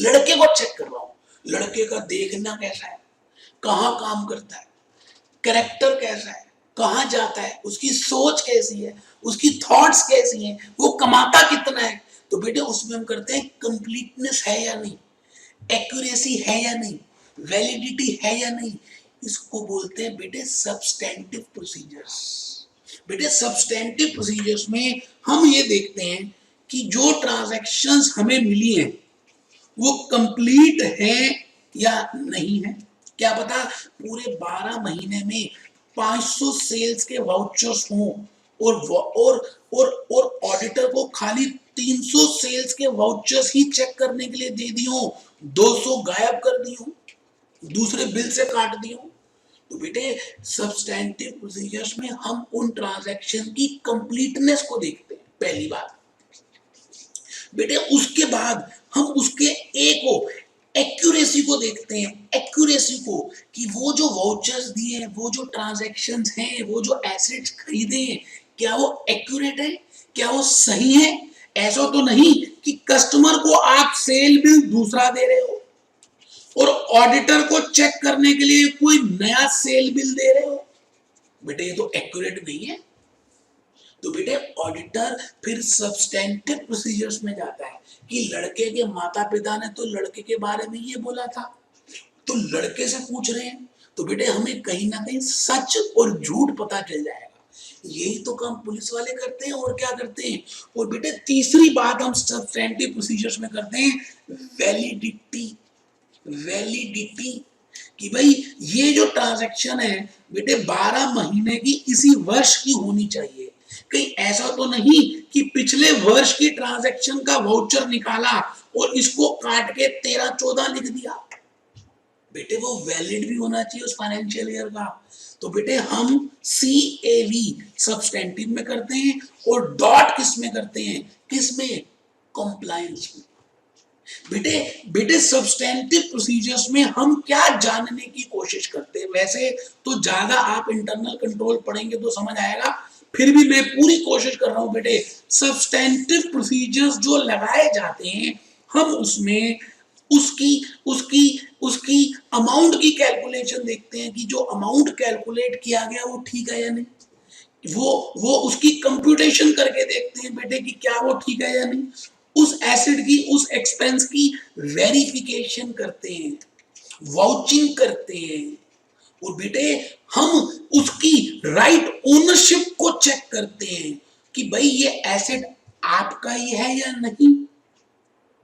लड़के को चेक कर रहा हूं, लड़के का देखना कैसा है, कहां काम करता है, कैरेक्टर कैसा है, कहां जाता है, उसकी सोच कैसी है, उसकी थॉट्स कैसी हैं, वो कमाता कितना है। तो बेटे उसमें हम करते हैं कंप्लीटनेस है या नहीं, एक्यूरेसी है या नहीं, वैलिडिटी है या नहीं। इसको बोलते हैं बेटे सब्सटेंटिव प्रोसीजर्स। बेटे सब्सटेंटिव प्रोसीजर्स में हम ये देखते हैं कि जो ट्रांजैक्शंस हमें मिली हैं वो कंप्लीट है या नहीं है। क्या पता पूरे 12 महीने में 500 सेल्स के वाउचर्स हों और ऑडिटर को खाली 300 सेल्स के वाउचर्स ही चेक करने के लिए दे दी हो, 200 गायब कर दी हो, दूसरे बिल से काट दी हो। तो बेटे सब्सटेंटिव प्रोसीजर्स में हम उन ट्रांजैक्शन की कंप्लीटनेस को देखते हैं, पहली बात। बेटे उसके बाद हम उसके एक्यूरेसी को देखते हैं, एक्यूरेसी को कि वो जो वाउचर्स दिए हैं, वो जो ट्रांजैक्शंस हैं, वो जो एसेट्स खरीदे हैं, क्या वो एक्यूरेट है, क्या वो सही है। ऐसा तो नहीं कि कस्टमर को आप सेल बिल दूसरा दे रहे हो और ऑडिटर को चेक करने के लिए कोई नया सेल बिल दे रहे हो। बेटे ये तो एक्यूरेट नहीं है। तो बेटे ऑडिटर फिर सब्सटेंटिव प्रोसीजर्स में जाता है कि लड़के के माता पिता ने तो लड़के के बारे में ये बोला था, तो लड़के से पूछ रहे हैं, तो बेटे हमें कहीं ना कहीं सच और झूठ पता चल जाएगा। यही तो काम पुलिस वाले करते हैं और क्या करते हैं। और बेटे तीसरी बात हम सब्सटेंटिव प्रोसीजर्स में करते हैं वैलिडिटी। वैलिडिटी कि भाई ये जो ट्रांजैक्शन है बेटे 12 महीने की इसी वर्ष की होनी चाहिए। कहीं ऐसा तो नहीं कि पिछले वर्ष की ट्रांजैक्शन का वाउचर निकाला और इसको काट के 13-14 लिख दिया। बेटे वो वैलिड भी होना चाहिए उस फाइनेंशियल ईयर का। तो बेटे हम CAV सब्सटेंटिव में करते हैं और डॉट किस में करते हैं, किस में, कंप्लायंस में। बेटे बेटे सब्सटेंटिव प्रोसीजर्स में हम क्या जानने की कोशिश करते हैं। वैसे तो ज्यादा आप इंटरनल कंट्रोल पढ़ेंगे तो समझ आएगा, फिर भी मैं पूरी कोशिश कर रहा हूं बेटे सब्सटेंटिव प्रोसीजर्स जो लगाए जाते हैं हम उसमें उसकी उसकी उसकी अमाउंट की कैलकुलेशन देखते हैं कि जो अमाउंट कैलकुलेट किया गया वो ठीक है या नहीं। वो उसकी कंप्यूटेशन करके देखते हैं बेटे कि क्या वो ठीक है या नहीं। उस एसेट की, उस एक्सपेंस की वेरिफिकेशन करते हैं, वाउचिंग करते हैं। और बेटे हम उसकी राइट ओनरशिप को चेक करते हैं कि भाई ये एसेट आपका ही है या नहीं।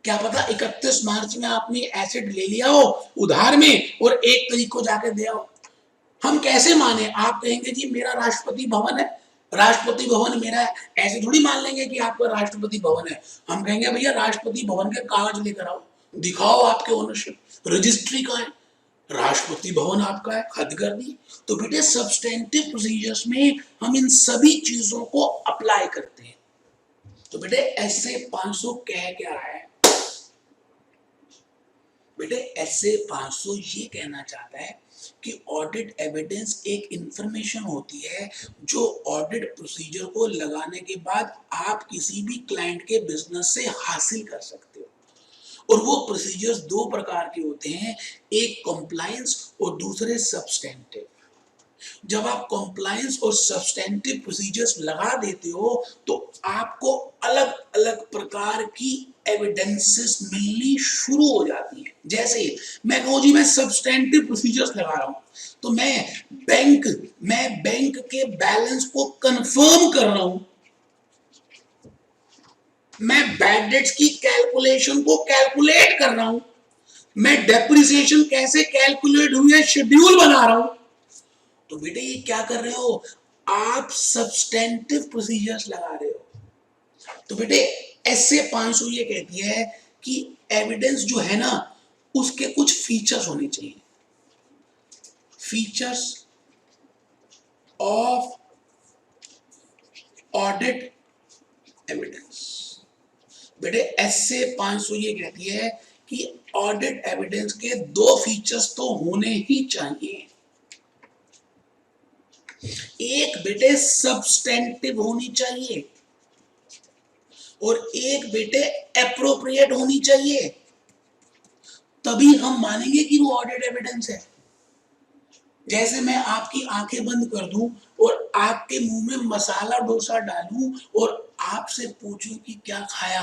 क्या पता 31 मार्च में आपने एसेट ले लिया हो उधार में और 1 तारीख को जाके दे आओ। हम कैसे माने। आप कहेंगे जी मेरा राष्ट्रपति भवन है, राष्ट्रपति भवन मेरा है। ऐसे थोड़ी मान लेंगे कि आपका राष्ट्रपति भवन है। हम कहेंगे भैया राष्ट्रपति भवन के कागज लेकर आओ, दिखाओ आपके ओनरशिप, रजिस्ट्री कहाँ है, राष्ट्रपति भवन आपका है, हद कर दी। तो बेटे सब्सटेंटिव प्रोसीजर्स में हम इन सभी चीजों को अप्लाई करते हैं। तो बेटे ऐसे 500 कह क्या रहा है। बेटे ऐसे 500 ये कहना चाहता है कि ऑडिट एविडेंस एक इंफॉर्मेशन होती है जो ऑडिट प्रोसीजर को लगाने के बाद आप किसी भी क्लाइंट के बिजनेस से हासिल कर सकते हो। और वो प्रोसीजर्स 2 प्रकार के होते हैं, एक कंप्लायंस और दूसरे सब्सटेंटिव। जब आप कंप्लायंस और सब्सटेंटिव प्रोसीजर्स लगा देते हो तो आपको अलग अलग प्रकार की एविडेंसेस मिलनी शुरू हो जाती है। जैसे मैं कहूं जी मैं सब्सटेंटिव प्रोसीजर्स लगा रहा हूं तो मैं बैंक के बैलेंस को कंफर्म कर रहा हूं, मैं बैड डेट्स की कैलकुलेशन को कैलकुलेट कर रहा हूं, मैं डेप्रिसिएशन कैसे कैलकुलेट हुई है शेड्यूल बना रहा हूं। तो बेटे ये क्या कर रहे हो, आप सब्सटेंटिव प्रोसीजर्स लगा रहे हो। तो बेटे ऐसे 500 ये कहती है कि एविडेंस जो है ना उसके कुछ फीचर्स होने चाहिए। Features of audit evidence. बेटे ऐसे 500 ये कहती है कि ऑडिट एविडेंस के 2 फीचर्स तो होने ही चाहिए। एक बेटे सब्सटेंटिव होनी चाहिए और एक बेटे एप्रोप्रिएट होनी चाहिए। तभी हम मानेंगे कि वो ऑडिट एविडेंस है। जैसे मैं आपकी आंखें बंद कर दूं और आपके मुंह में मसाला डोसा डालूं और आपसे पूछूं कि क्या खाया,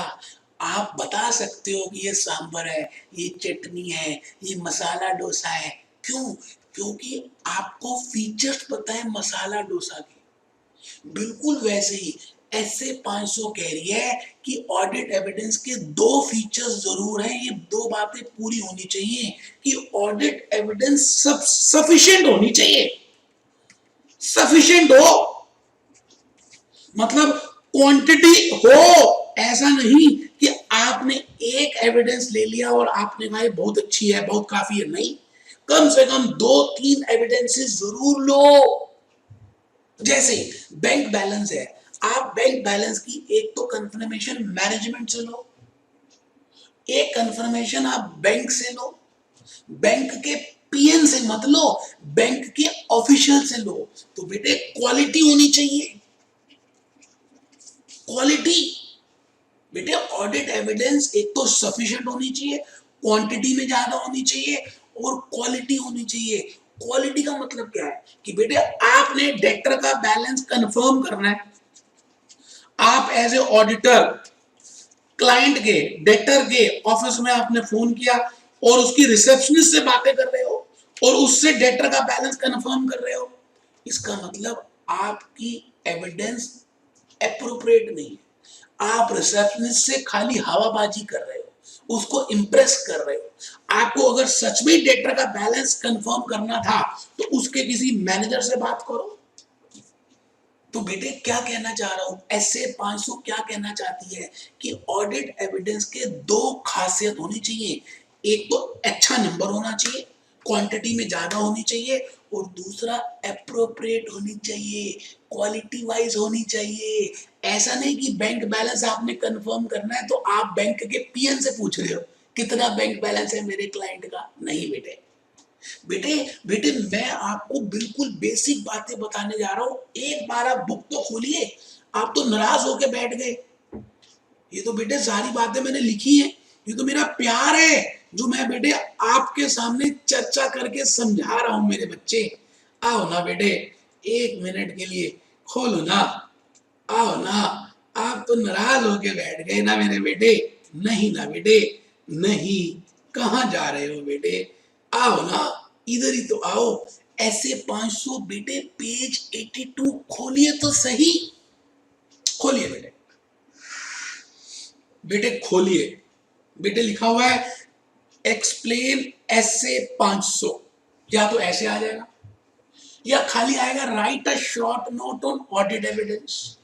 आप बता सकते हो कि ये सांभर है, ये चटनी है, ये मसाला डोसा है। क्यों? क्योंकि आपको फीचर्स पता है मसाला डोसा के। बिल्कुल वैसे ही ऐसे 500 कह रही है कि ऑडिट एविडेंस के दो फीचर्स जरूर हैं, ये दो बातें पूरी होनी चाहिए कि ऑडिट एविडेंस सब सफिशिएंट होनी चाहिए। सफिशिएंट हो मतलब क्वांटिटी हो, ऐसा नहीं कि आपने एक एविडेंस ले लिया और आपने कहा बहुत अच्छी है, बहुत काफी है। नहीं, कम से कम 2-3 एविडेंसेस जरूर लो। जैसे बैंक बैलेंस है, आप बैंक बैलेंस की एक तो कंफर्मेशन मैनेजमेंट से लो, एक कंफर्मेशन आप बैंक से लो, बैंक के पीएन से मत लो, बैंक के ऑफिशियल से लो। तो बेटे क्वालिटी होनी चाहिए, क्वालिटी। बेटे ऑडिट एविडेंस एक तो सफिशिएंट होनी चाहिए, क्वांटिटी में ज्यादा होनी चाहिए और क्वालिटी होनी चाहिए। क्वालिटी का मतलब क्या है कि बेटे आपने डेटर का बैलेंस कंफर्म करना है, आप एज ए ऑडिटर क्लाइंट के डेटर के ऑफिस में आपने फोन किया और उसकी रिसेप्शनिस्ट से बातें कर रहे हो और उससे डेटर का बैलेंस कंफर्म कर रहे हो, इसका मतलब आपकी एविडेंस एप्रोप्रिएट नहीं है। आप रिसेप्शनिस्ट से खाली हवाबाजी कर रहे हो, उसको इंप्रेस कर रहे हो। आपको अगर सच में डेटर का बैलेंस कंफर्म करना था तो उसके किसी मैनेजर से बात करो। तो बेटे क्या कहना चाह रहा हूं, ऐसे 500 क्या कहना चाहती है कि ऑडिट एविडेंस के दो खासियत होनी चाहिए। एक तो अच्छा नंबर होना चाहिए, क्वांटिटी में ज्यादा होनी चाहिए, और दूसरा एप्रोप्रिएट होनी चाहिए, क्वालिटी वाइज होनी चाहिए। ऐसा नहीं कि बैंक बैलेंस आपने कंफर्म करना है तो आप बैंक के पीएन से पूछ रहे हो कितना बैंक बैलेंस है मेरे क्लाइंट का। नहीं बेटे, बेटे बेटे मैं आपको बिल्कुल बेसिक बातें बताने जा रहा हूं। एक बार आप बुक तो खोलिए, आप तो नाराज होके बैठ गए। ये तो बेटे सारी बातें मैंने लिखी हैं, ये तो मेरा प्यार है जो मैं बेटे आपके सामने चर्चा करके समझा रहा हूं। मेरे बच्चे आओ ना बेटे, 1 मिनट के लिए खोलो ना, आओ ना। आप तो नाराज होके बैठ गए ना मेरे बेटे। नहीं ना बेटे, नहीं, कहां जा रहे हो बेटे, आओ ना, इधर ही तो आओ। ऐसे 500 बेटे पेज 82 खोलिए तो सही, खोलिए बेटे, बेटे खोलिए। बेटे लिखा हुआ है एक्सप्लेन ऐसे 500, या तो ऐसे आ जाएगा या खाली आएगा write a short note on audit evidence,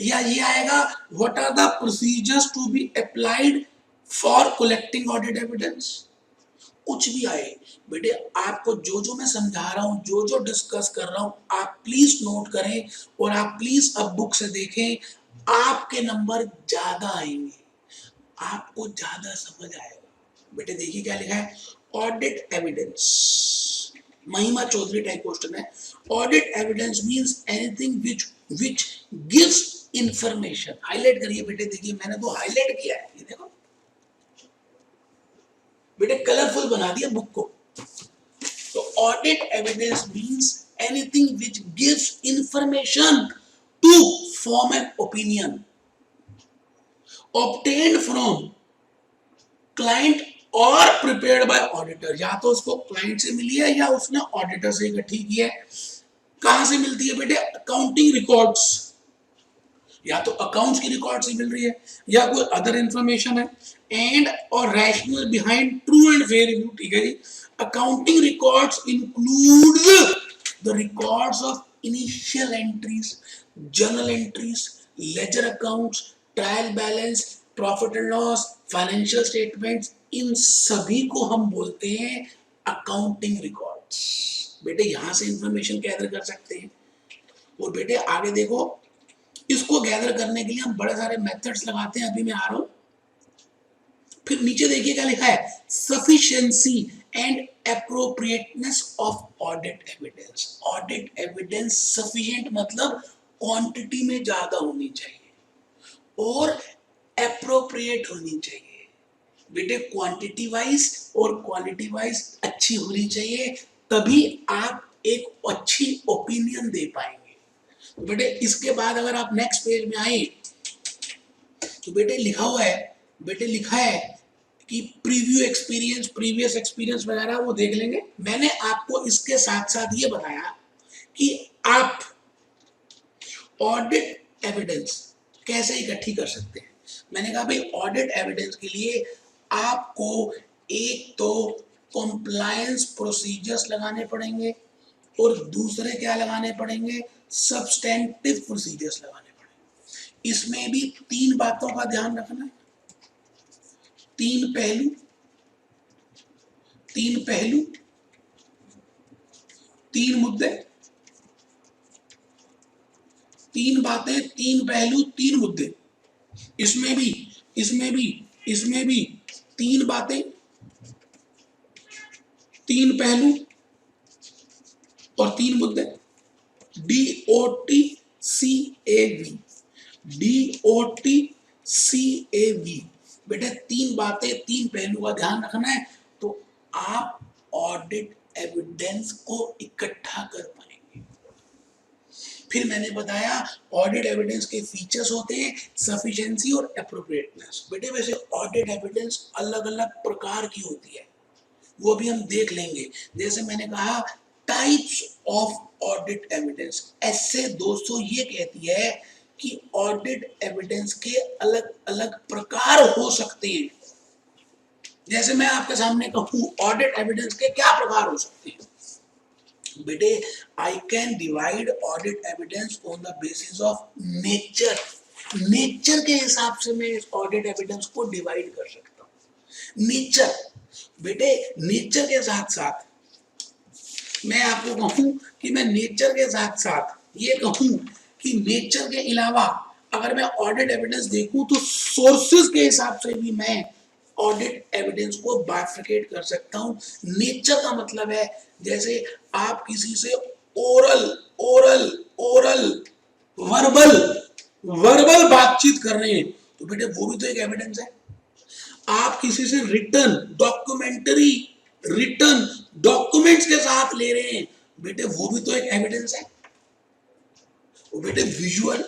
या ये आएगा what are the procedures to be applied for collecting audit evidence. कुछ भी आए बेटे, आपको जो जो मैं समझा रहा हूं, जो जो डिस्कस कर रहा हूं, आप प्लीज नोट करें और आप प्लीज अब बुक से देखें। आपके नंबर ज्यादा आएंगे, आपको ज्यादा समझ आएगा। बेटे देखिए क्या लिखा है, ऑडिट एविडेंस, महिमा चौधरी टाइप क्वेश्चन है। Audit evidence means anything which gives information. Highlight करिए बेटे, देखिए मैंने तो हाईलाइट किया है, ये देखो बेटे, कलरफुल बना दिया बुक को। तो audit evidence means anything which gives information to form an opinion obtained from client और प्रिपेयर्ड बाय ऑडिटर। या तो उसको क्लाइंट से मिली है या उसने ऑडिटर से इकट्ठी की है। कहां से मिलती है बेटे, अकाउंटिंग रिकॉर्ड्स, या तो अकाउंट्स की रिकॉर्ड से मिल रही है या कोई अदर इंफॉर्मेशन है। एंड और rational behind true and fair review, ठीक है जी। Accounting records include the records of initial entries, journal entries, ledger accounts, trial balance, profit and loss, financial statements, इन सभी को हम बोलते हैं अकाउंटिंग रिकॉर्ड्स। बेटे यहां से इंफॉर्मेशन गैदर कर सकते हैं। और बेटे आगे देखो, इसको गैदर करने के लिए हम बड़े सारे मेथड्स लगाते हैं, अभी मैं आ रहा हूं। फिर नीचे देखिए क्या लिखा है, sufficiency and appropriateness of audit evidence. Audit evidence sufficient मतलब क्वांटिटी में ज्यादा होनी चाहिए और एप्रोप्रिएट होनी चाहिए। बेटे क्वांटिटी वाइज और क्वालिटी वाइज अच्छी होनी चाहिए, तभी आप एक अच्छी ओपिनियन दे पाएंगे। तो बेटे इसके बाद अगर आप नेक्स्ट पेज में आए तो बेटे लिखा हुआ है, बेटे लिखा है कि प्रीव्यू एक्सपीरियंस, प्रीवियस एक्सपीरियंस वगैरह वो देख लेंगे। मैंने आपको इसके साथ साथ ये बताया कि आप ऑडिट एविडेंस कैसे इकट्ठी कर सकते हैं। मैंने कहा भाई ऑडिट एविडेंस के लिए आपको एक तो कॉम्प्लायंस प्रोसीजर्स लगाने पड़ेंगे और दूसरे क्या लगाने पड़ेंगे, सब्सटेंटिव प्रोसीजर्स लगाने पड़ेंगे। इसमें भी तीन बातों का ध्यान रखना है, तीन पहलू, तीन पहलू, तीन मुद्दे, तीन बातें, तीन पहलू, तीन मुद्दे। इसमें भी इसमें भी इसमें भी तीन बातें, तीन पहलू और तीन मुद्दे। DOTCAV, DOTCAV बेटे तीन बातें, तीन पहलू का ध्यान रखना है, तो आप ऑडिट एविडेंस को इकट्ठा कर पाएंगे। फिर मैंने बताया ऑडिट एविडेंस के फीचर्स होते हैं सफिशिएंसी और एप्रोप्रिएटनेस। बेटे वैसे ऑडिट एविडेंस अलग अलग प्रकार की होती है, वो भी हम देख लेंगे। जैसे मैंने कहा टाइप्स ऑफ ऑडिट एविडेंस, ऐसे 200 ये कहती है कि ऑडिट एविडेंस के अलग अलग प्रकार हो सकते हैं। जैसे मैं आपके सामने कहूं ऑडिट एविडेंस के क्या प्रकार हो सकते हैं बेटे, I can divide audit evidence on the basis of nature. Nature के हिसाब से मैं इस ऑडिट एविडेंस को डिवाइड कर सकता हूं। नेचर बेटे, नेचर के साथ साथ मैं आपको कहूं कि मैं नेचर के साथ साथ ये कहूं कि नेचर के अलावा अगर मैं ऑडिट एविडेंस देखूं तो सोर्सेज के हिसाब से भी मैं ऑडिट एविडेंस को बाइफरकेट कर सकता हूं। नेचर का मतलब है जैसे आप किसी से oral oral oral verbal verbal बातचीत कर रहे हैं तो बेटे वो भी तो एक एविडेंस है। आप किसी से रिटर्न डॉक्यूमेंटरी रिटर्न डॉक्यूमेंट्स के साथ ले रहे हैं बेटे वो भी तो एक एविडेंस है। वो बेटे विजुअल,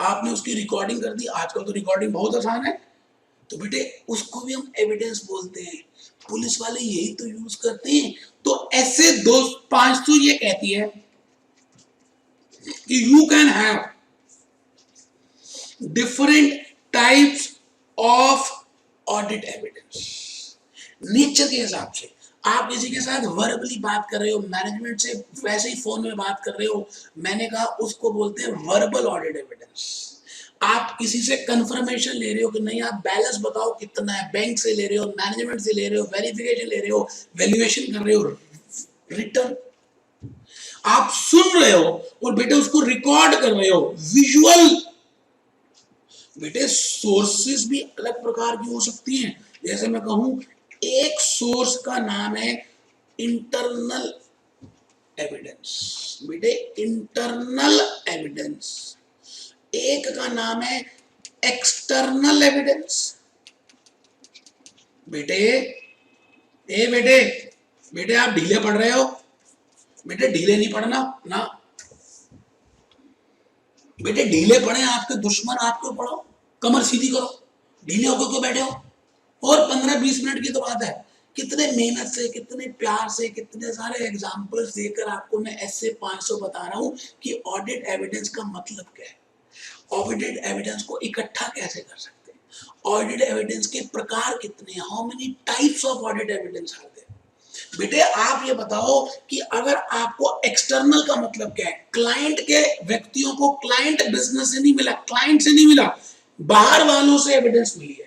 आपने उसकी रिकॉर्डिंग कर दी, आजकल तो रिकॉर्डिंग बहुत आसान है, तो बेटे उसको भी हम एविडेंस बोलते हैं। पुलिस वाले यही तो यूज करते हैं। तो ऐसे 500 ये कहती है कि you can have different types of audit evidence. Nature के हिसाब से आप किसी के साथ वर्बली बात कर रहे हो, मैनेजमेंट से वैसे ही फोन में बात कर रहे हो, मैंने कहा उसको बोलते हैं वर्बल ऑडिट एविडेंस। आप किसी से कंफर्मेशन ले रहे हो कि नहीं आप बैलेंस बताओ कितना है, बैंक से ले रहे हो, मैनेजमेंट से ले रहे हो, वेरिफिकेशन ले रहे हो, वैल्यूएशन कर रहे हो, रिटर्न आप सुन रहे हो और बेटे उसको रिकॉर्ड कर रहे हो, विजुअल। बेटे सोर्सेस भी अलग प्रकार की हो सकती हैं। जैसे मैं कहूं एक सोर्स का नाम है इंटरनल एविडेंस, बेटे इंटरनल एविडेंस। एक का नाम है एक्सटर्नल एविडेंस। बेटे बेटे बेटे आप ढीले पढ़ रहे हो, बेटे ढीले नहीं पढ़ना ना, बेटे ढीले पढ़े, आपके दुश्मन आपको पढ़ो, कमर सीधी करो, ढीले होकर क्यों बैठे हो। और 15-20 मिनट की तो बात है, कितने मेहनत से, कितने प्यार से, कितने सारे एग्जाम्पल्स देकर आपको मैं ऐसे 500 बता रहा हूं कि ऑडिट एविडेंस का मतलब क्या है, ऑडिट एविडेंस को इकट्ठा कैसे कर सकते हैं, ऑडिट एविडेंस के प्रकार कितने हैं, how many types of audit evidence are there. बेटे आप ये बताओ कि अगर आपको एक्सटर्नल का मतलब क्या है, क्लाइंट के व्यक्तियों को क्लाइंट बिजनेस से नहीं मिला, क्लाइंट से नहीं मिला, बाहर वालों से एविडेंस मिली है,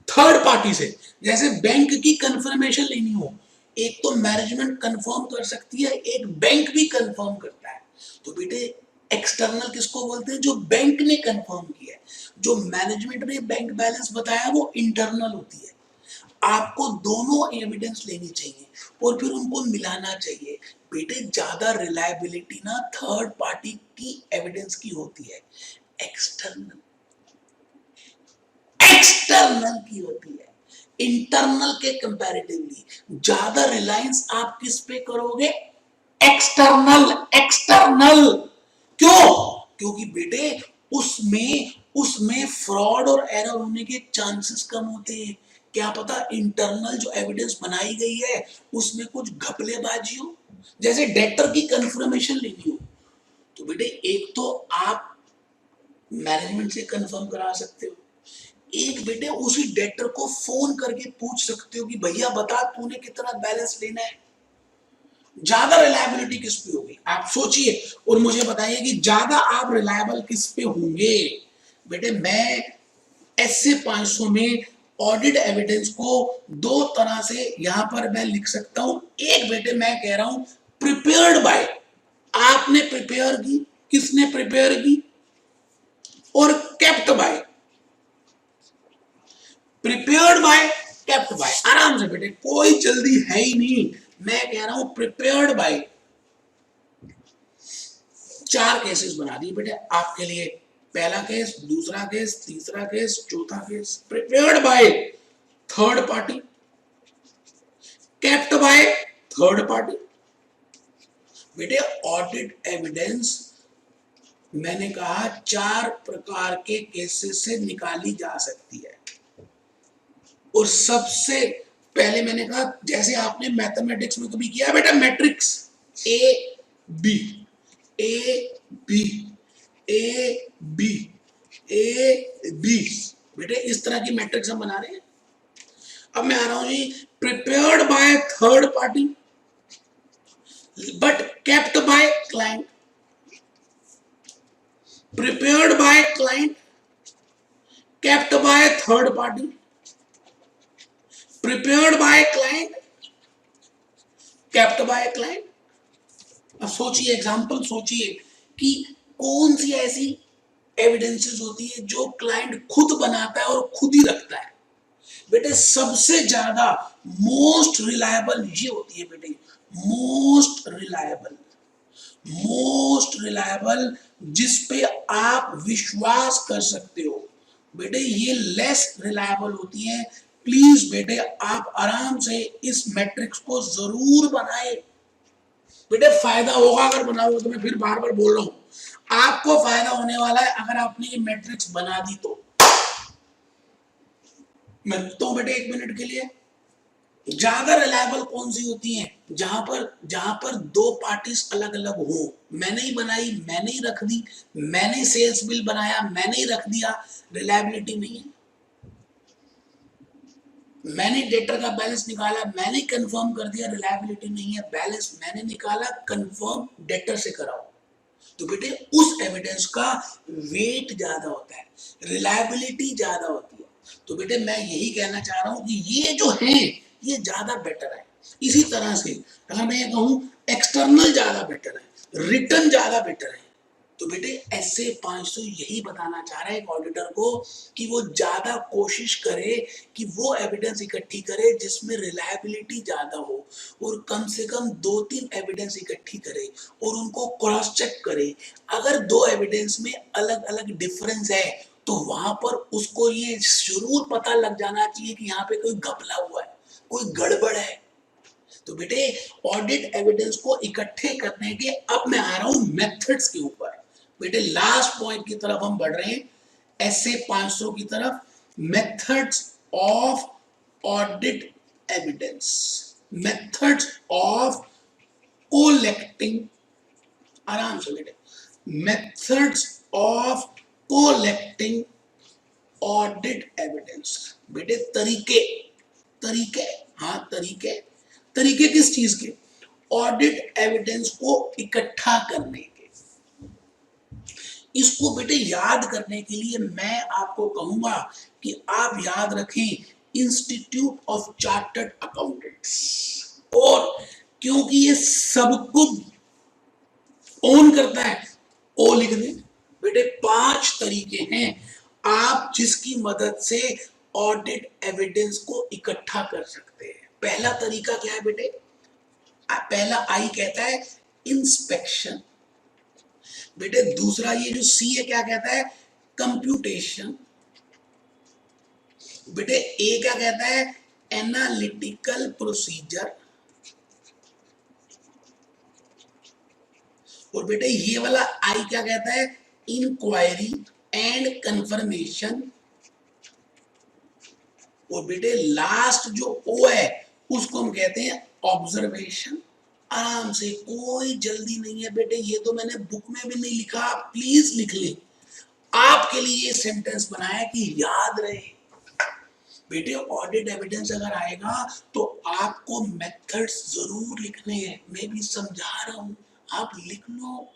थर्ड पार्टी से। जैसे बैंक की कंफर्मेशन लेनी हो, एक तो मैनेजमेंट कंफर्म कर सकती है, एक बैंक भी कंफर्म करता है। तो बेटे एक्सटर्नल किसको बोलते हैं, जो बैंक ने कंफर्म किया है। जो मैनेजमेंट ने बैंक बैलेंस बताया वो इंटरनल होती है। आपको दोनों एविडेंस लेनी चाहिए और फिर उनको मिलाना चाहिए। बेटे ज्यादा रिलायबिलिटी ना थर्ड पार्टी की एविडेंस की होती है, एक्सटर्नल एक्सटर्नल की होती है। इंटरनल के कंपैरेटिवली ज्यादा रिलायंस आप किस पे करोगे? एक्सटर्नल। एक्सटर्नल क्यों? क्योंकि बेटे उसमें उसमें फ्रॉड और एरर होने के चांसेस कम होते हैं। क्या पता इंटरनल जो एविडेंस बनाई गई है उसमें कुछ घपलेबाजी हो, जैसे डेटर की कंफर्मेशन लेनी हो तो बेटे एक तो आप मैनेजमेंट से कंफर्म करा सकते हो, एक बेटे उसी डेटर को फोन करके पूछ सकते हो कि भैया बता तूने कितना बैलेंस लेना है। ज्यादा रिलायबिलिटी किस पे होगी आप सोचिए और मुझे बताइए कि ज्यादा आप रिलायबल किस पे होंगे। बेटे मैं ऐसे 500 में ऑडिट एविडेंस को दो तरह से यहां पर मैं लिख सकता हूं। एक बेटे मैं कह रहा हूं प्रिपेयर्ड बाय, आपने प्रिपेयर की, किसने प्रिपेयर की, और kept bye. Prepared by, kept bye, आराम से बेटे कोई जल्दी है ही नहीं। मैं कह रहा हूं प्रिपेयर्ड बाय। चार केसेस बना दिए बेटे आपके लिए, पहला केस, दूसरा केस, तीसरा केस, चौथा case. Prepared by third party, kept by third party. बेटे ऑडिट एविडेंस मैंने कहा चार प्रकार के केसेस से निकाली जा सकती है। और सबसे पहले मैंने कहा जैसे आपने मैथमेटिक्स में कभी किया बेटा matrix A B A B A B A B, बेटे इस तरह की मैट्रिक्स हम बना रहे हैं। अब मैं आ रहा हूं जी prepared by third party but kept by client. Prepared by client, kept by third party. Prepared by client, kept by client. अब सोचिए, एग्जांपल सोचिए कि कौन सी ऐसी एविडेंसेस होती है जो क्लाइंट खुद बनाता है और खुद ही रखता है। बेटे सबसे ज्यादा मोस्ट रिलायबल ये होती है बेटे, मोस्ट रिलायबल, मोस्ट रिलायबल जिस पे आप विश्वास कर सकते हो। बेटे ये लेस रिलायबल होती है। प्लीज बेटे आप आराम से इस मैट्रिक्स को जरूर बनाए। बेटे फायदा होगा अगर बनाओगे, तो मैं फिर बार बार बोल रहा हूं आपको फायदा होने वाला है अगर आपने ये मैट्रिक्स बना दी तो। मैं रुकता हूं बेटे एक मिनट के लिए। ज्यादा रिलायबल कौन सी होती है? जहां पर दो पार्टीज अलग अलग हो, मैंने ही बनाई, मैंने ही रख दी, मैंने सेल्स बिल बनाया, मैंने ही रख दिया, रिलायबिलिटी नहीं है। मैंने डेटर का बैलेंस निकाला, मैंने कंफर्म कर दिया, रिलायबिलिटी नहीं है। बैलेंस मैंने निकाला, कंफर्म डेटर से कराओ, तो बेटे उस एविडेंस का वेट ज्यादा होता है, रिलायबिलिटी ज्यादा होती है। तो बेटे मैं यही कहना चाह रहा हूं कि ये जो है ये ज्यादा बेटर है। इसी तरह से अगर मैं ये कहूं एक्सटर्नल ज्यादा बेटर है, रिटर्न ज्यादा बेटर है, तो बेटे ऐसे 500 यही बताना चाह रहा है एक ऑडिटर को कि वो ज्यादा कोशिश करे कि वो एविडेंस इकट्ठी करे जिसमें रिलायबिलिटी ज्यादा हो, और कम से कम 2-3 एविडेंस इकट्ठी करे और उनको क्रॉस चेक करे। अगर दो एविडेंस में अलग अलग डिफरेंस है तो वहां पर उसको ये जरूर पता लग जाना चाहिए कि यहाँ पे कोई घपला हुआ है, कोई गड़बड़ है। तो बेटे ऑडिट एविडेंस को इकट्ठे करने के अब मैं आ रहा हूं मेथड्स के ऊपर। बेटे लास्ट पॉइंट की तरफ हम बढ़ रहे हैं, ऐसे 500 की तरफ। Methods of audit evidence, methods of collecting, आराम से बेटे, methods of collecting audit evidence. बेटे तरीके, तरीके, हाँ तरीके, तरीके किस चीज के? ऑडिट एविडेंस को इकट्ठा करने के। इसको बेटे याद करने के लिए मैं आपको कहूंगा कि आप याद रखें इंस्टीट्यूट ऑफ चार्टर्ड अकाउंटेंट्स, और क्योंकि ये सबको ओन करता है, ओ लिख दें बेटे। 5 तरीके हैं आप जिसकी मदद से ऑडिट एविडेंस को इकट्ठा कर सकते हैं। पहला तरीका क्या है बेटे? पहला आई कहता है इंस्पेक्शन। बेटे दूसरा ये जो सी है क्या कहता है? कंप्यूटेशन। बेटे ए क्या कहता है? एनालिटिकल प्रोसीजर, और बेटे ये वाला आई क्या कहता है, इंक्वायरी एंड कंफर्मेशन, और बेटे लास्ट जो ओ है उसको हम कहते हैं ऑब्जर्वेशन। आराम से, कोई जल्दी नहीं है बेटे, ये तो मैंने बुक में भी नहीं लिखा, प्लीज लिख ले, आपके लिए ये सेंटेंस बनाया कि याद रहे। बेटे ऑडिट एविडेंस अगर आएगा तो आपको मेथड्स जरूर लिखने हैं, मैं भी समझा रहा हूं, आप लिख लो,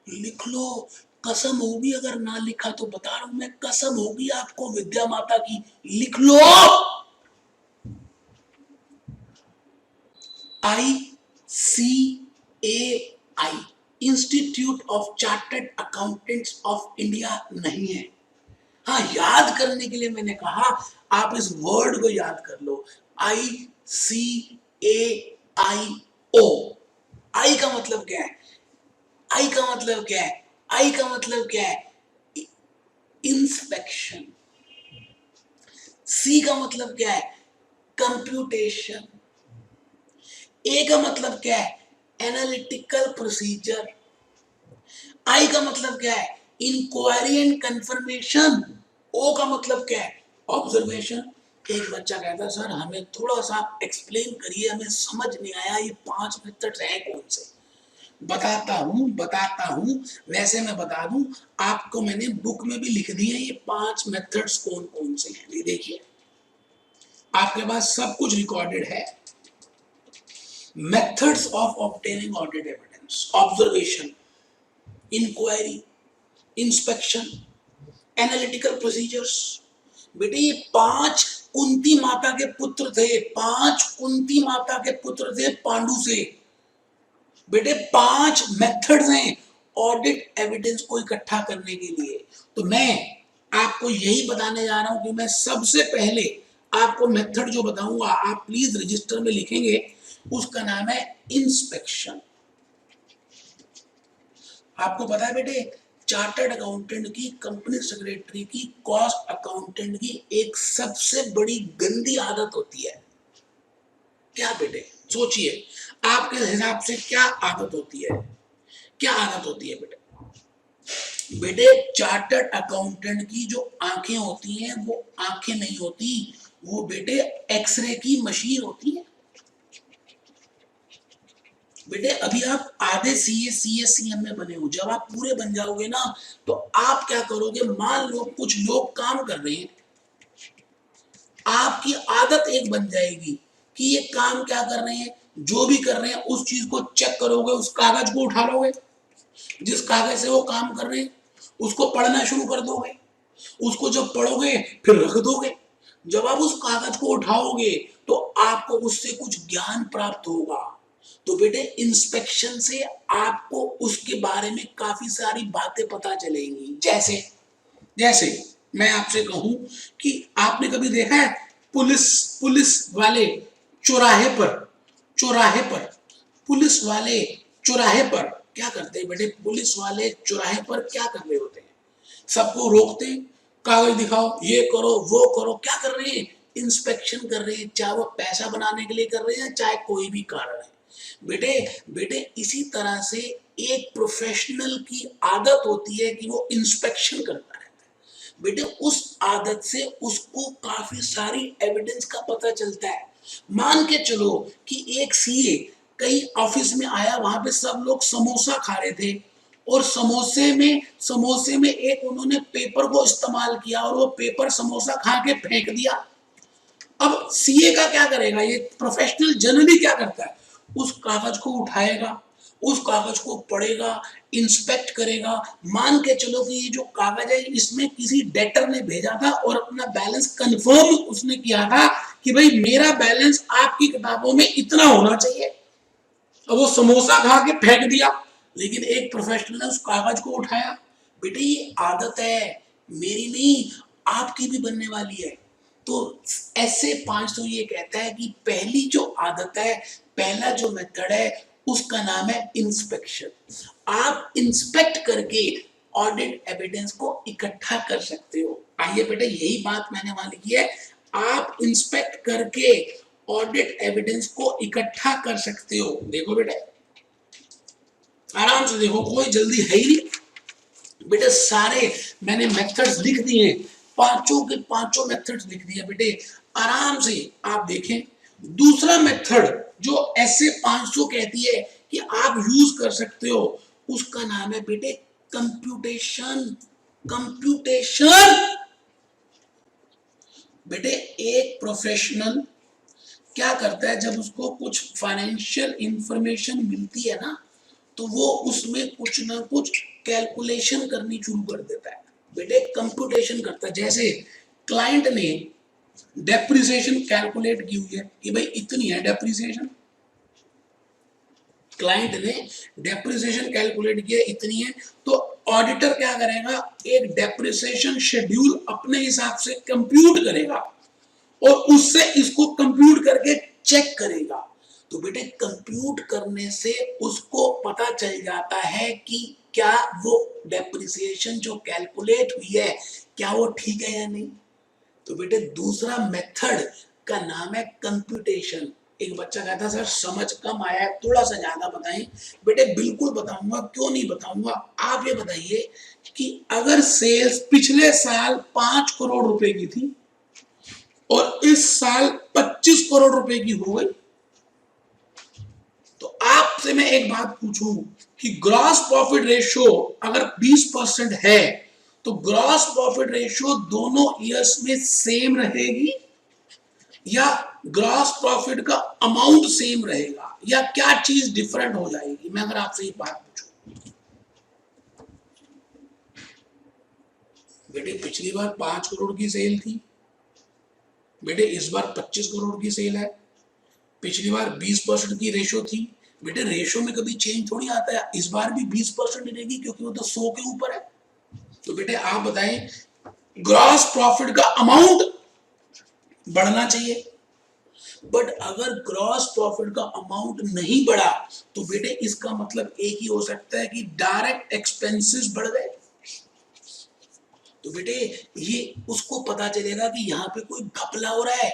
लिख लो। कसम होगी अगर ना लिखा तो बता रहा हूं मैं, कसम होगी आपको विद्या माता की, लिख लो। ICAI institute of chartered accountants of India नहीं है। हाँ, याद करने के लिए मैंने कहा आप इस वर्ड को याद कर लो, ICAIO। आई का मतलब क्या है, आई का मतलब क्या है, आई का मतलब क्या है, इंस्पेक्शन। सी का मतलब क्या है, कंप्यूटेशन। ए का मतलब क्या है, एनालिटिकल प्रोसीजर। आई का मतलब क्या है, इंक्वायरी एंड कंफर्मेशन। ओ का मतलब क्या है, ऑब्जर्वेशन। एक बच्चा कहता सर हमें थोड़ा सा एक्सप्लेन करिए, हमें समझ नहीं आया ये 5 मेथड्स हैं कौन से। बताता हूं, वैसे मैं बता दूं, आपको मैंने बुक में भी लिख दिए ये 5 मेथड्स कौन कौन से हैं। ये देखिए आपके पास सब कुछ रिकॉर्डेड है। Methods of obtaining audit evidence, observation, inquiry, inspection, analytical procedures. बेटे ये 5 कुंती माता के पुत्र थे, 5 कुंती माता के पुत्र थे पांडु से। बेटे 5 मेथड्स हैं ऑडिट एविडेंस को इकट्ठा करने के लिए। तो मैं आपको यही बताने जा रहा हूं कि मैं सबसे पहले आपको मेथड जो बताऊंगा आप प्लीज रजिस्टर में लिखेंगे, उसका नाम है इंस्पेक्शन। आपको पता है बेटे चार्टर्ड अकाउंटेंट की, कंपनी सेक्रेटरी की, कॉस्ट अकाउंटेंट की एक सबसे बड़ी गंदी आदत होती है क्या बेटे, सोचिए आपके हिसाब से क्या आदत होती है, क्या आदत होती है बेटे। बेटे चार्टर्ड अकाउंटेंट की जो आंखें होती हैं वो आंखें नहीं होती, वो बेटे एक्सरे की मशीन होती है। बेटे अभी आप आधे सीए सीएस सीएम में बने हो, जब आप पूरे बन जाओगे ना तो आप क्या करोगे, मान लो कुछ लोग काम कर रहे हैं, आपकी आदत एक बन जाएगी कि ये काम क्या कर रहे हैं, जो भी कर रहे हैं उस चीज को चेक करोगे, उस कागज को उठा लोगे, जिस कागज से वो काम कर रहे हैं उसको पढ़ना शुरू कर दोगे, उसको जब पढ़ोगे फिर रख दोगे। जब आप उस कागज को उठाओगे तो आपको उससे कुछ ज्ञान प्राप्त होगा। तो बेटे इंस्पेक्शन से आपको उसके बारे में काफी सारी बातें पता चलेंगी। जैसे जैसे मैं आपसे कहूं कि आपने कभी देखा है पुलिस पुलिस वाले चौराहे पर चौराहे पर पुलिस वाले चौराहे पर क्या करते हैं बेटे, पुलिस वाले चौराहे पर क्या कर रहे होते हैं, सबको रोकते हैं, कागज दिखाओ, ये करो वो करो, क्या कर रहे हैं, इंस्पेक्शन कर रहे हैं, चाहे वो पैसा बनाने के लिए कर रहे हैं चाहे कोई भी कारण है। बेटे बेटे इसी तरह से एक प्रोफेशनल की आदत होती है कि वो इंस्पेक्शन करता रहता है। बेटे उस आदत से उसको काफी सारी एविडेंस का पता चलता है। मान के चलो कि एक सीए कई ऑफिस में आया, वहां पे सब लोग समोसा खा रहे थे और समोसे में एक उन्होंने पेपर को इस्तेमाल किया और वो पेपर समोसा खा के फेंक दिया। अब सीए का क्या करेगा, ये प्रोफेशनल जनरली क्या करता है, उस कागज को उठाएगा, उस कागज को पढ़ेगा, इंस्पेक्ट करेगा। मान के चलो कि ये जो कागज है इसमें किसी डेटर ने भेजा था और अपना बैलेंस कंफर्म उसने किया था कि भाई मेरा बैलेंस आपकी किताबों में इतना होना चाहिए। अब वो समोसा खा के फेंक दिया, लेकिन एक प्रोफेशनल ने उस कागज को उठाया। बेटे ये आदत है, मेरी नहीं आपकी भी बनने वाली है। तो ऐसे 5 तो ये कहता है कि पहली जो आदत है, पहला जो मेथड है उसका नाम है इंस्पेक्शन। आप इंस्पेक्ट करके ऑडिट एविडेंस को इकट्ठा कर सकते हो। आइए बेटे यही बात मैंने वहां लिखी है, आप इंस्पेक्ट करके ऑडिट एविडेंस को इकट्ठा कर सकते हो। देखो बेटा, आराम से देखो, कोई जल्दी है ही नहीं बेटे। सारे मैंने मेथड्स लिख दिए, पांचों के पांचों मेथड्स लिख दिए बेटे, आराम से आप देखें। दूसरा मेथड जो ऐसे 500 कहती है कि आप यूज कर सकते हो, उसका नाम है बेटे कंप्यूटेशन। कंप्यूटेशन बेटे, एक प्रोफेशनल क्या करता है, जब उसको कुछ फाइनेंशियल इंफॉर्मेशन मिलती है ना, तो वो उसमें कुछ ना कुछ कैलकुलेशन करनी शुरू कर देता है बेटे, कंप्यूटेशन करता है। जैसे क्लाइंट ने डेप्रिसिएशन कैलकुलेट की हुई है कि भाई इतनी है डेप्रिसिएशन, क्लाइंट ने डेप्रिसिएशन कैलकुलेट किया इतनी है, तो ऑडिटर क्या करेगा, एक डेप्रिसिएशन शेड्यूल अपने हिसाब से कंप्यूट करेगा और उससे इसको कंप्यूट करके चेक करेगा। तो बेटे कंप्यूट करने से उसको पता चल जाता है कि क्या वो डेप्रिसिएशन जो कैलकुलेट हुई है क्या वो ठीक है या नहीं। तो बेटे दूसरा मेथड का नाम है कंप्यूटेशन। एक बच्चा कहता सर समझ कम आया है, थोड़ा सा ज्यादा बताएं। बेटे बिल्कुल बताऊंगा, क्यों नहीं बताऊंगा। आप ये बताइए कि अगर सेल्स पिछले साल 5 करोड़ रुपए की थी और इस साल 25 करोड़ रुपए की हो गई, तो आपसे मैं एक बात पूछूं कि ग्रॉस प्रॉफिट रेशियो अगर 20% है, तो ग्रॉस प्रॉफिट रेशियो दोनों ईयर्स में सेम रहेगी या ग्रॉस प्रॉफिट का अमाउंट सेम रहेगा, या क्या चीज डिफरेंट हो जाएगी। मैं अगर आपसे ये बात पूछूं, बेटे पिछली बार 5 करोड़ की सेल थी, बेटे इस बार 25 करोड़ की सेल है, पिछली बार 20% की रेशो थी, बेटे रेशो में कभी चेंज थोड़ी आता है, इस बार भी 20% रहेगी क्योंकि वो तो 100 के ऊपर है। तो बेटे आप बताएं, ग्रॉस प्रॉफिट का अमाउंट बढ़ना चाहिए, बट अगर ग्रॉस प्रॉफिट का अमाउंट नहीं बढ़ा तो बेटे इसका मतलब एक ही हो सकता है कि डायरेक्ट एक्सपेंसेस बढ़ गए। तो बेटे ये उसको पता चलेगा कि यहाँ पे कोई घपला हो रहा है।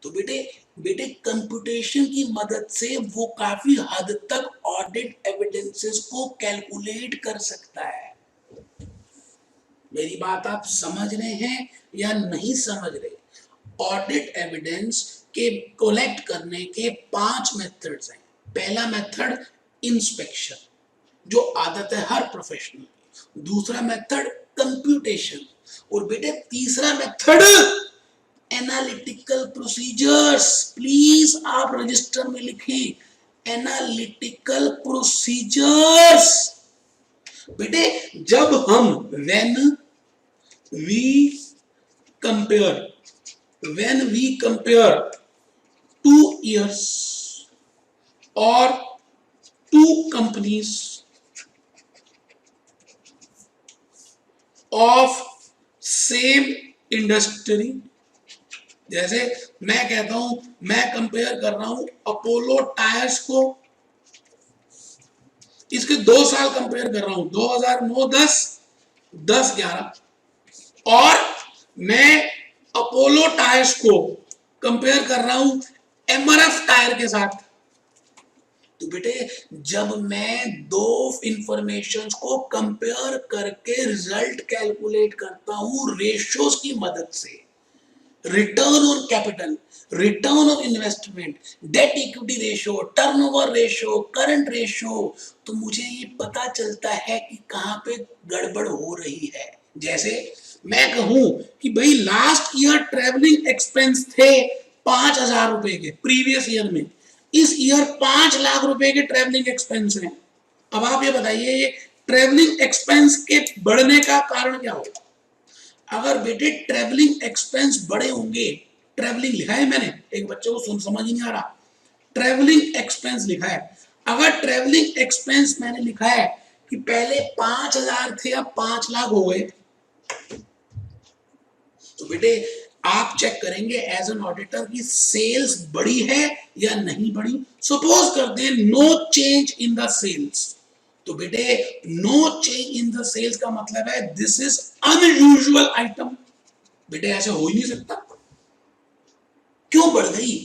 तो बेटे बेटे कंप्यूटेशन की मदद से वो काफी हद तक ऑडिट एविडेंसेस को कैलकुलेट कर सकता है। मेरी बात आप समझ रहे हैं या नहीं समझ रहे। ऑडिट एविडेंस के कलेक्ट करने के 5 मेथड्स हैं। पहला मेथड इंस्पेक्शन, जो आदत है हर प्रोफेशनल की। दूसरा मेथड कंप्यूटेशन, और बेटे तीसरा मेथड एनालिटिकल प्रोसीजर्स। प्लीज आप रजिस्टर में लिखें एनालिटिकल प्रोसीजर्स। बेटे जब हम when we compare 2 years or 2 companies of same industry, जैसे मैं कहता हूं मैं कंपेयर कर रहा हूं अपोलो टायर्स को, इसके 2 साल कंपेयर कर रहा हूं 2009-10, 10-11, और मैं अपोलो टायर्स को कंपेयर कर रहा हूं एमआरएफ टायर के साथ। तो बेटे जब मैं दो इंफॉर्मेशंस को कंपेयर करके रिजल्ट कैलकुलेट करता हूं रेशियोज की मदद से, return on capital, return on investment, debt equity ratio, turnover ratio, current ratio, तो मुझे ये पता चलता है कि कहां पे गड़बड़ हो रही है। जैसे मैं कहूं कि भाई लास्ट ईयर ट्रेवलिंग एक्सपेंस थे 5,000 रुपए के प्रीवियस ईयर में, इस ईयर 5 लाख रुपए के ट्रेवलिंग एक्सपेंस हैं। अब आप ये बताइए ये ट्रेवलिंग एक्सपेंस के बढ़ने का कारण क्या होगा। अगर बेटे ट्रेवलिंग एक्सपेंस बड़े होंगे, ट्रेवलिंग लिखा है मैंने, एक बच्चे को सुन समझ नहीं आ रहा, ट्रेवलिंग एक्सपेंस लिखा है। अगर ट्रेवलिंग एक्सपेंस मैंने लिखा है कि पहले 5,000 थे अब 5 लाख हो गए, तो बेटे आप चेक करेंगे एज एन ऑडिटर की सेल्स बढ़ी है या नहीं बढ़ी। सपोज करते हैं no change in the sales, तो बेटे no change in the sales का मतलब है दिस इज अनयूजुअल आइटम। बेटे ऐसे हो ही नहीं सकता, क्यों बढ़ गई,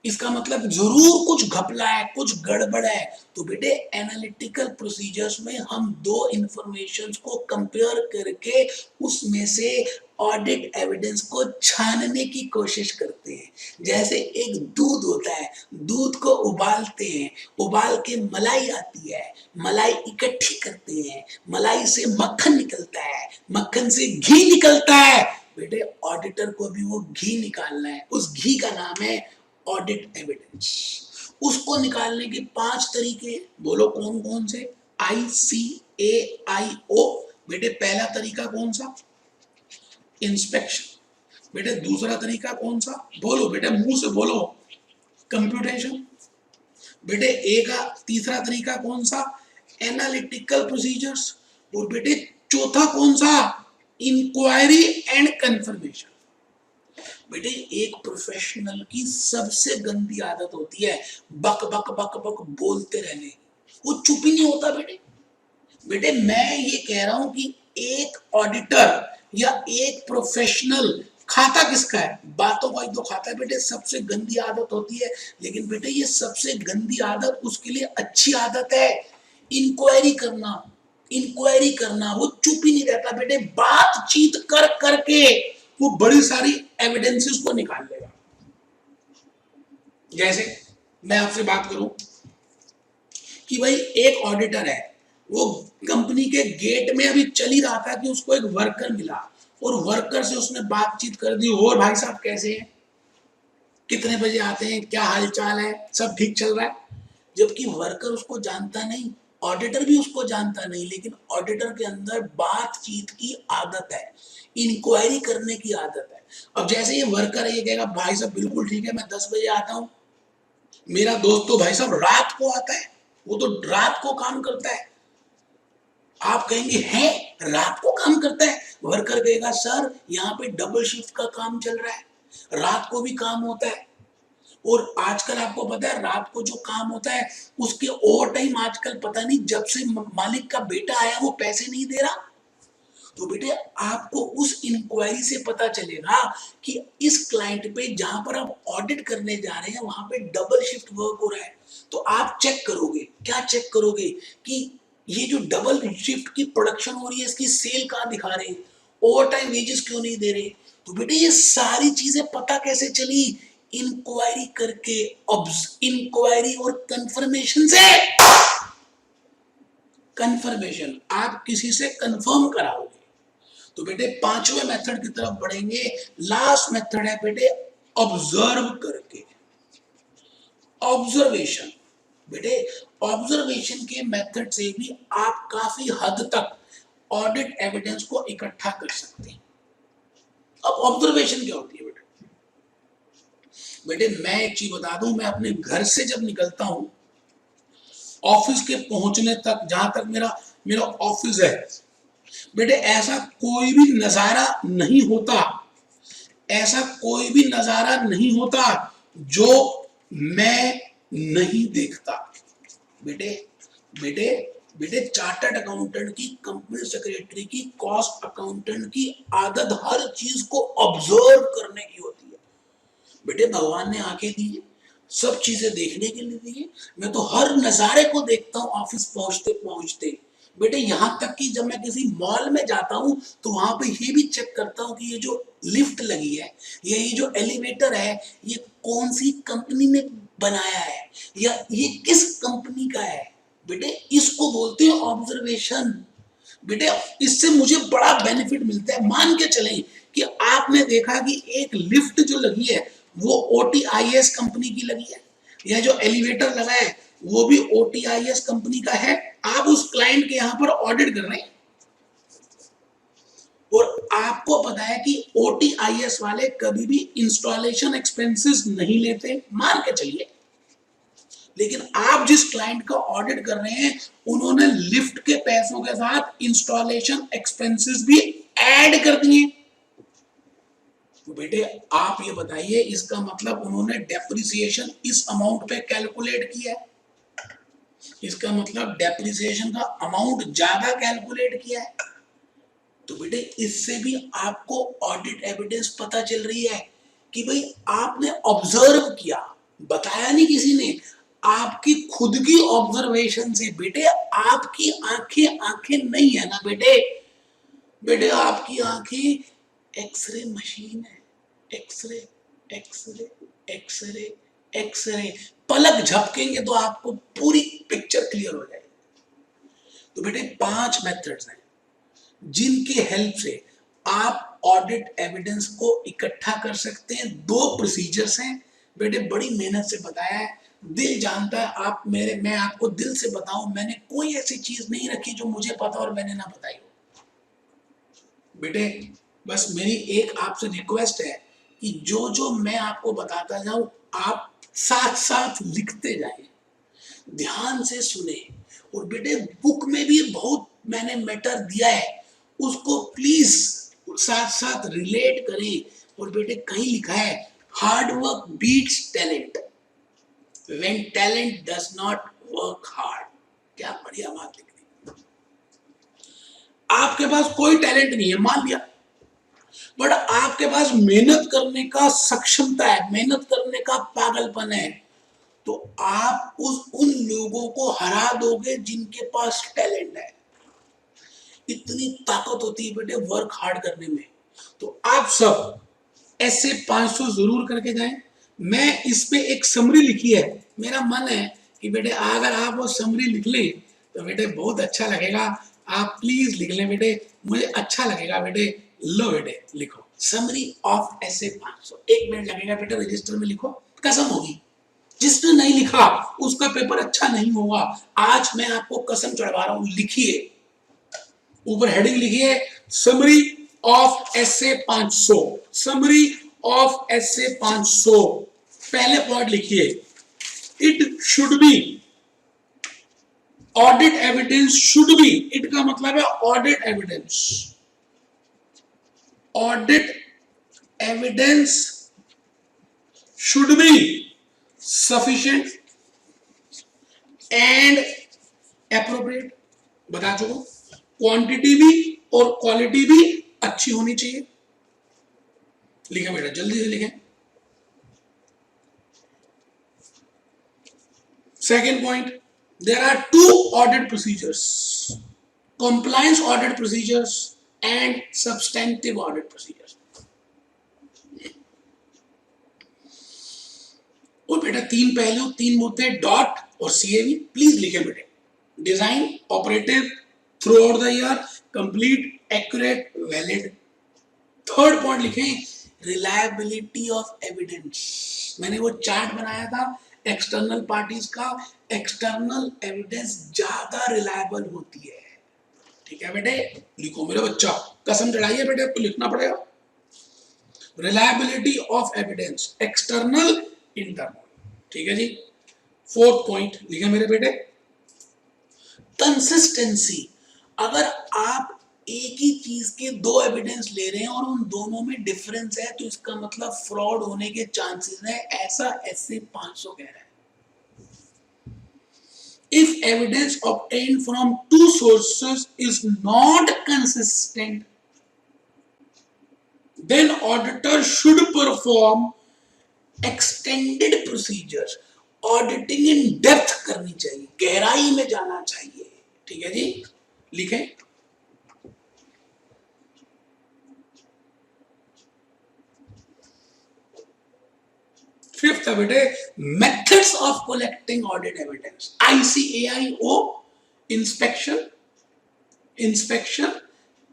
इसका मतलब जरूर कुछ घपला है, कुछ गड़बड़ है। तो बेटे एनालिटिकल प्रोसीजर्स में हम दो इंफॉर्मेशंस को कंपेयर करके उसमें से ऑडिट एविडेंस को छानने की कोशिश करते हैं। जैसे एक दूध होता है, दूध को उबालते हैं, उबाल के मलाई आती है, मलाई इकट्ठी करते हैं, मलाई से मक्खन निकलता है, मक्खन से घी निकलता है। बेटे ऑडिटर को भी वो घी निकालना है, उस घी का नाम है ऑडिट एविडेंस। उसको निकालने के 5 तरीके, बोलो कौन कौन से? ICAIO। बेटे पहला तरीका कौन सा? इंस्पेक्शन। बेटे दूसरा तरीका कौन सा? बोलो बेटे, मुंह से बोलो। कंप्यूटेशन। बेटे ए का तीसरा तरीका कौन सा? Analytical procedures. और बेटे चौथा कौन सा? Inquiry and confirmation. बेटे एक प्रोफेशनल की सबसे गंदी आदत होती है बक बक बक बक बोलते रहने, वो चुप ही नहीं होता। बेटे बेटे मैं ये कह रहा हूं कि एक ऑडिटर या एक प्रोफेशनल खाता किसका है? बातों का ही तो खाता है। बेटे सबसे गंदी आदत होती है, लेकिन बेटे ये सबसे गंदी आदत उसके लिए अच्छी आदत है। इंक्वायरी करना, इंक्वायरी करना, वो चुप ही नहीं रहता। बेटे बातचीत कर करके वो बड़ी सारी एविडेंसेस को निकाल लेगा। जैसे मैं आपसे बात करूं कि भाई एक ऑडिटर है, वो कंपनी के गेट में अभी चल ही रहा था कि उसको एक वर्कर मिला और वर्कर से उसने बातचीत कर दी, और भाई साहब कैसे हैं, कितने बजे आते हैं, क्या हालचाल है, सब ठीक चल रहा है। जबकि वर्कर उसको जानता नहीं, ऑडिटर भी उसको जानता नहीं, लेकिन ऑडिटर के अंदर बातचीत की आदत है, इंक्वायरी करने की आदत है। अब जैसे ये वर्कर है, ये कहेगा भाई साहब बिल्कुल ठीक है, मैं 10 बजे आता हूँ। मेरा दोस्त तो भाई साहब रात को आता है, वो तो रात को काम करता है। आप कहेंगे है रात को काम करता है? वर्कर कहेगा सर यहाँ पे डबल शिफ्ट का काम चल रहा है, रात को भी काम होता है। और आजकल आपको पता है रात को जो काम होता है उसके ओवर टाइम आजकल पता नहीं, जब से मालिक का बेटा आया वो पैसे नहीं दे रहा। तो बेटे आपको उस इंक्वायरी से पता चलेगा कि इस क्लाइंट पे जहां पर आप ऑडिट करने जा रहे हैं वहां पे डबल शिफ्ट वर्क हो रहा है। तो आप चेक करोगे, क्या चेक करोगे कि ये जो डबल शिफ्ट की प्रोडक्शन हो रही है इसकी सेल कहां दिखा रहे हैं, ओवर टाइम वेजेस क्यों नहीं दे रहे। तो बेटे ये सारी चीजें पता कैसे चली? इंक्वायरी करके, इंक्वायरी और कंफर्मेशन से। कंफर्मेशन, आप किसी से कंफर्म कराओगे। तो बेटे पांचवें मेथड की तरफ बढ़ेंगे। लास्ट मेथड है बेटे ऑब्जर्व करके, ऑब्जर्वेशन। बेटे ऑब्जर्वेशन के मेथड से भी आप काफी हद तक ऑडिट एविडेंस को इकट्ठा कर सकते हैं। अब ऑब्जर्वेशन क्या होती है बेटे? बेटे मैं एक चीज बता दूं, मैं अपने घर से जब निकलता हूं ऑफिस के पहुंचने तक, जहां तक मेरा मेरा ऑफिस है, बेटे ऐसा कोई भी नजारा नहीं होता, ऐसा कोई भी नजारा नहीं होता जो मैं नहीं देखता। बेटे बेटे बेटे चार्टर्ड अकाउंटेंट की, कंपनी सेक्रेटरी की, कॉस्ट अकाउंटेंट की आदत हर चीज को ऑब्जर्व करने की होती है। बेटे भगवान ने आंखें दी है, सब चीजें देखने के लिए दी है। मैं तो हर नजारे को देखता हूँ ऑफिस पहुंचते पहुंचते। बेटे यहाँ तक कि जब मैं किसी मॉल में जाता हूँ तो वहां पे ये भी चेक करता हूँ कि ये जो लिफ्ट लगी है, ये जो एलिवेटर है, ये कौन सी कंपनी ने बनाया है या ये किस कंपनी का है। बेटे इसको बोलते हैं ऑब्जर्वेशन। बेटे इससे मुझे बड़ा बेनिफिट मिलता है। मान के चलें कि आपने देखा कि एक लिफ्ट जो लगी है वो OTIS कंपनी की लगी है, यह जो एलिवेटर लगा है वो भी OTIS कंपनी का है। आप उस क्लाइंट के यहां पर ऑडिट कर रहे हैं और आपको पता है कि OTIS वाले कभी भी इंस्टॉलेशन एक्सपेंसेस नहीं लेते, मान के चलिए। लेकिन आप जिस क्लाइंट का ऑडिट कर रहे हैं उन्होंने लिफ्ट के पैसों के साथ इंस्टॉलेशन एक्सपेंसेस भी ऐड कर दिए। तो बेटे आप ये बताइए, इसका मतलब उन्होंने डेप्रिसिएशन इस अमाउंट पे कैलकुलेट किया है, इसका मतलब डेप्रिसिएशन का अमाउंट ज्यादा कैलकुलेट किया है। तो बेटे इससे भी आपको ऑडिट एविडेंस पता चल रही है कि भाई आपने ऑब्जर्व किया, बताया नहीं किसी ने, आपकी खुद की ऑब्जर्वेशन से। बेटे आपकी आंखें आंखें नहीं है ना बेटे, बेटे आपकी आंखें एक्सरे मशीन है। एक्सरे एक्सरे एक्सरे एक्सरे, पलक झपकेंगे तो आपको पूरी पिक्चर क्लियर हो जाएगी। तो बेटे 5 मेथड्स हैं जिनके हेल्प से आप ऑडिट एविडेंस को इकट्ठा कर सकते हैं। 2 प्रोसीजर्स हैं बेटे, बड़ी मेहनत से बताया है, दिल जानता है। आप मेरे, मैं आपको दिल से बताऊं, मैंने कोई ऐसी चीज नहीं रखी जो मुझे पता और मैंने ना बताई हो। बेटे बस मेरी एक आपसे रिक्वेस्ट है कि जो जो मैं आपको बताता जाऊं आप साथ साथ लिखते जाएं, ध्यान से सुने। और बेटे बुक में भी बहुत मैंने मैटर दिया है, उसको प्लीज साथ साथ रिलेट करें। और बेटे कहीं लिखा है hard work beats talent when talent does not work hard. क्या बढ़िया बात लिख दी। आपके पास कोई टैलेंट नहीं है मान लिया, बट आपके पास मेहनत करने का सक्षमता है, मेहनत करने का पागलपन है, तो आप उन लोगों को हरा दोगे जिनके पास टैलेंट है। इतनी ताकत होती है बेटे वर्क हार्ड करने में। तो आप सब ऐसे 500 जरूर करके जाएं। मैं इस पे एक समरी लिखी है, मेरा मन है कि बेटे अगर आप वो समरी लिख लें तो बेटे बहुत अच्छा लगेगा। आप प्लीज लिख लें बेटे, मुझे अच्छा लगेगा बेटे। लो बेटे लिखो समरी ऑफ ऐसे 500। 1 मिनट लगेगा बेटे, रजिस्टर में लिखो, कसम होगी जिसने नहीं लिखा उसका पेपर अच्छा नहीं होगा। आज मैं आपको कसम चढ़वा रहा हूं, लिखिए, ऊपर हेडिंग लिखिए summary of SA 500। Summary of SA 500, पहले पॉइंट लिखिए it should be audit evidence. Should be, it का मतलब है audit evidence. Audit evidence should be sufficient and appropriate, बता चुको। क्वांटिटी भी और क्वालिटी भी अच्छी होनी चाहिए। लिखें बेटा जल्दी से लिखें। Second point, there are 2 audit procedures, compliance audit procedures and substantive audit procedures। और बेटा 3 पहलू, 3 मुद्दे, डॉट और सीएवी प्लीज लिखे बेटे। Design operative through out the year, complete accurate valid. Third point लिखें रिलायबिलिटी ऑफ एविडेंस। मैंने वो चार्ट बनाया था एक्सटर्नल पार्टीज का, एक्सटर्नल एविडेंस ज्यादा रिलायबल होती है। ठीक है बेटे लिखो मेरे बच्चा, कसम चढ़ाइए बेटे, आपको लिखना पड़ेगा। Reliability of evidence external internal, ठीक है जी। 4th पॉइंट लिखे मेरे बेटे कंसिस्टेंसी। अगर आप एक ही चीज के 2 एविडेंस ले रहे हैं और उन दोनों में डिफरेंस है तो इसका मतलब फ्रॉड होने के चांसेस है, ऐसा ऐसे 500 कह रहा है। If evidence obtained from 2 sources is not consistent, then auditor should perform extended procedures। Auditing in depth करनी चाहिए, गहराई में जाना चाहिए। ठीक है जी लिखें। फिफ्थ बेटे methods of collecting audit evidence, ICAIO, inspection, inspection,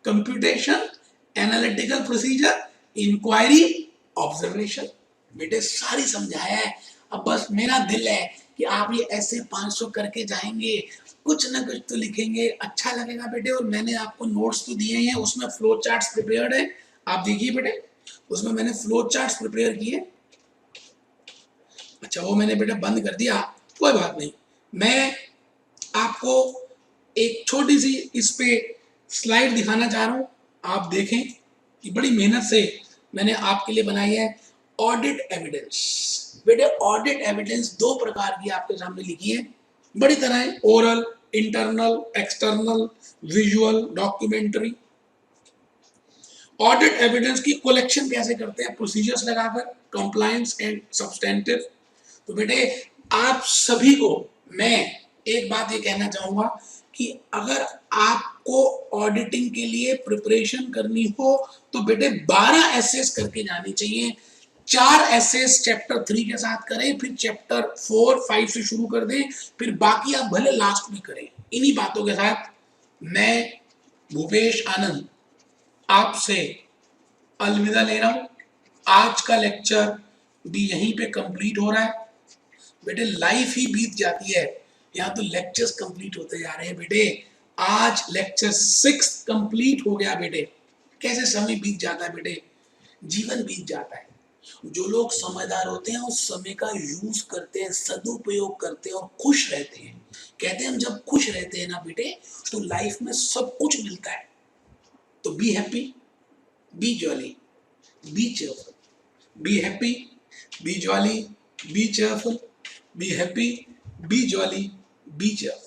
computation, analytical procedure, inquiry, observation. बेटे सारी समझाया है, अब बस मेरा दिल है कि आप ये ऐसे 500 करके जाएंगे, कुछ ना कुछ तो लिखेंगे, अच्छा लगेगा बेटे। और मैंने आपको नोट्स तो दिए हैं, उसमें फ्लो चार्ट्स प्रिपेयर्ड है, आप देखिए बेटे, उसमें मैंने फ्लो चार्ट्स प्रिपेयर किए। अच्छा वो मैंने बेटा बंद कर दिया, कोई बात नहीं। मैं आपको एक छोटी सी इस पे स्लाइड दिखाना चाह रहा हूं, आप देखें कि बड़ी मेहनत से मैंने आपके लिए बनाई है। ऑडिट एविडेंस बेटे, ऑडिट एविडेंस 2 प्रकार की आपके सामने लिखी है, बड़ी तरह है, oral, internal, external, visual, documentary. Audit evidence की कलेक्शन कैसे करते हैं, प्रोसीजर्स लगाकर, कंप्लायंस एंड सब्सटेंटिव, तो बेटे आप सभी को मैं एक बात ये कहना चाहूंगा कि अगर आपको ऑडिटिंग के लिए प्रिपरेशन करनी हो तो बेटे 12 एसेस करके जानी चाहिए। 4 एसेस चैप्टर 3 के साथ करें, फिर चैप्टर 4 5 से शुरू कर दें, फिर बाकी आप भले लास्ट में करें। इन्हीं बातों के साथ मैं भूपेश आनंद आपसे अलविदा ले रहा हूं। आज का लेक्चर भी यहीं पे कंप्लीट हो रहा है। बेटे लाइफ ही बीत जाती है, यहाँ तो लेक्चर्स कंप्लीट होते जा रहे हैं। बेटे आज लेक्चर 6 कंप्लीट हो गया। बेटे कैसे समय बीत जाता है, बेटे जीवन बीत जाता है। जो लोग समझदार होते हैं उस समय का यूज करते हैं, सदुपयोग करते हैं और खुश रहते हैं। कहते हैं हम जब खुश रहते हैं ना बेटे तो लाइफ में सब कुछ मिलता है। तो be happy, be jolly, be cheerful, be happy, be jolly, be cheerful, be happy, be jolly, be cheerful.